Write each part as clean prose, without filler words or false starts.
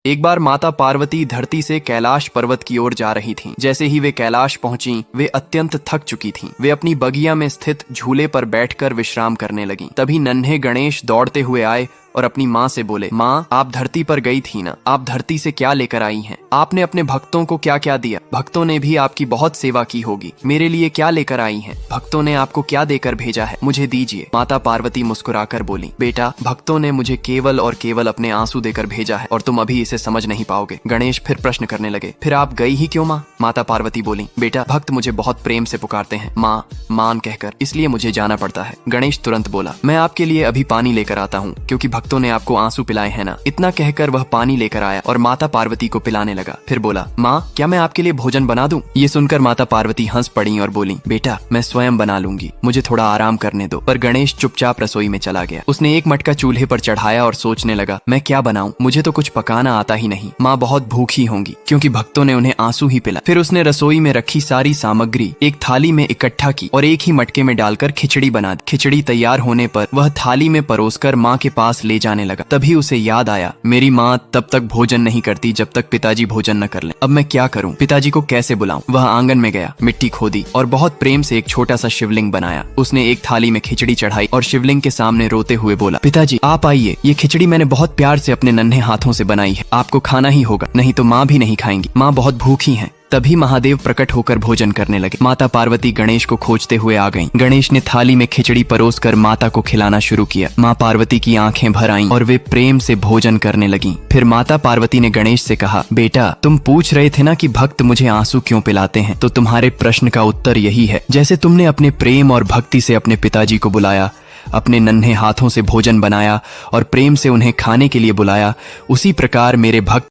एक बार माता पार्वती धरती से कैलाश पर्वत की ओर जा रही थीं। जैसे ही वे कैलाश पहुंची, वे अत्यंत थक चुकी थीं। वे अपनी बगिया में स्थित झूले पर बैठकर विश्राम करने लगीं। तभी नन्हे गणेश दौड़ते हुए आए और अपनी माँ से बोले, माँ, आप धरती पर गई थी ना, आप धरती से क्या लेकर आई हैं? आपने अपने भक्तों को क्या क्या दिया? भक्तों ने भी आपकी बहुत सेवा की होगी। मेरे लिए क्या लेकर आई हैं? भक्तों ने आपको क्या देकर भेजा है? मुझे दीजिए। माता पार्वती मुस्कुराकर बोली, बेटा, भक्तों ने मुझे केवल और केवल अपने आंसू देकर भेजा है और तुम अभी इसे समझ नहीं पाओगे। गणेश फिर प्रश्न करने लगे, फिर आप गई ही क्यों माँ? माता पार्वती बोली, बेटा, भक्त मुझे बहुत प्रेम से पुकारते हैं माँ, मान कहकर, इसलिए मुझे जाना पड़ता है। गणेश तुरंत बोला, मैं आपके लिए अभी पानी लेकर आता हूँ, क्योंकि भक्तों ने आपको आंसू पिलाए हैं ना। इतना कहकर वह पानी लेकर आया और माता पार्वती को पिलाने लगा। फिर बोला, माँ, क्या मैं आपके लिए भोजन बना दूं? ये सुनकर माता पार्वती हंस पड़ी और बोली, बेटा, मैं स्वयं बना लूंगी, मुझे थोड़ा आराम करने दो। पर गणेश चुपचाप रसोई में चला गया। उसने एक मटका चूल्हे पर चढ़ाया और सोचने लगा, मैं क्या बनाऊं? मुझे तो कुछ पकाना आता ही नहीं। माँ बहुत भूखी होंगी, क्योंकि भक्तों ने उन्हें आंसू ही पिला। फिर उसने रसोई में रखी सारी सामग्री एक थाली में इकट्ठा की और एक ही मटके में डालकर खिचड़ी बना दी। खिचड़ी तैयार होने पर वह थाली में परोसकर माँ के पास ले जाने लगा। तभी उसे याद आया, मेरी माँ तब तक भोजन नहीं करती जब तक पिताजी भोजन न कर लें। अब मैं क्या करूं? पिताजी को कैसे बुलाऊं? वह आंगन में गया, मिट्टी खोदी और बहुत प्रेम से एक छोटा सा शिवलिंग बनाया। उसने एक थाली में खिचड़ी चढ़ाई और शिवलिंग के सामने रोते हुए बोला, पिताजी, आप आइए, ये खिचड़ी मैंने बहुत प्यार से अपने नन्हे हाथों से बनाई है, आपको खाना ही होगा, नहीं तो माँ भी नहीं खाएंगी, माँ बहुत भूखी हैं। तभी महादेव प्रकट होकर भोजन करने लगे। माता पार्वती गणेश को खोजते हुए आ गईं। गणेश ने थाली में खिचड़ी परोसकर माता को खिलाना शुरू किया। माँ पार्वती की आंखें भर आईं और वे प्रेम से भोजन करने लगीं। फिर माता पार्वती ने गणेश से कहा, बेटा, तुम पूछ रहे थे ना कि भक्त मुझे आंसू क्यों पिलाते हैं, तो तुम्हारे प्रश्न का उत्तर यही है। जैसे तुमने अपने प्रेम और भक्ति से अपने पिताजी को बुलाया, अपने नन्हे हाथों से भोजन बनाया और प्रेम से उन्हें खाने के लिए बुलाया, उसी प्रकार मेरे भक्त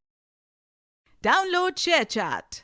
Download ShareChat.